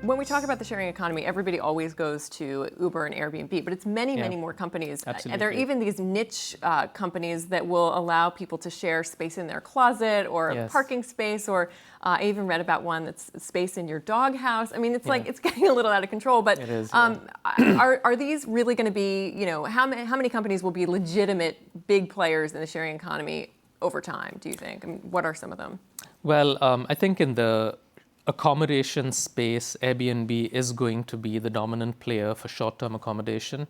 When we talk about the sharing economy, everybody always goes to Uber and Airbnb, but it's many, Yeah. many more companies. Absolutely. And there are even these niche companies that will allow people to share space in their closet or a Yes. parking space, or I even read about one that's space in your doghouse. I mean, it's Yeah. like it's getting a little out of control. But It is, yeah. are these really going to be, how many companies will be legitimate big players in the sharing economy over time, do you think? I mean, what are some of them? Well, I think in the accommodation space, Airbnb is going to be the dominant player for short-term accommodation.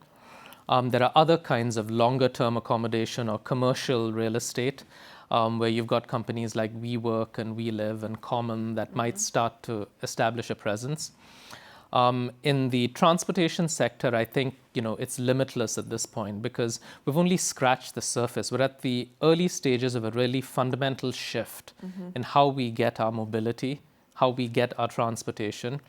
There are other kinds of longer-term accommodation or commercial real estate where you've got companies like WeWork and WeLive and Common that might start to establish a presence. In the transportation sector, I think it's limitless at this point because we've only scratched the surface. We're at the early stages of a really fundamental shift in how we get our mobility, how we get our transportation.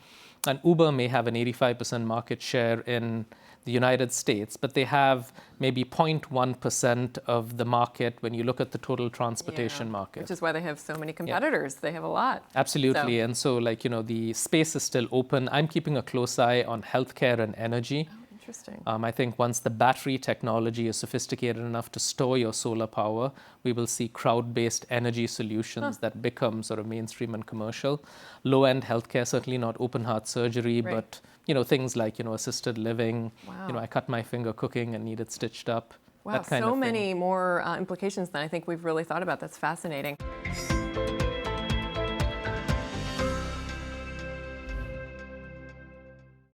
And Uber may have an 85% market share in the United States, but they have maybe 0.1% of the market when you look at the total transportation market. Which is why they have so many competitors. Yeah. They have a lot. Absolutely. So. And so, the space is still open. I'm keeping a close eye on healthcare and energy. Interesting. I think once the battery technology is sophisticated enough to store your solar power, we will see crowd-based energy solutions that become sort of mainstream and commercial. Low-end healthcare, certainly not open heart surgery, right. but things like assisted living. Wow. I cut my finger cooking and need it stitched up. Wow, That kind so of thing. many more implications than I think we've really thought about. That's fascinating.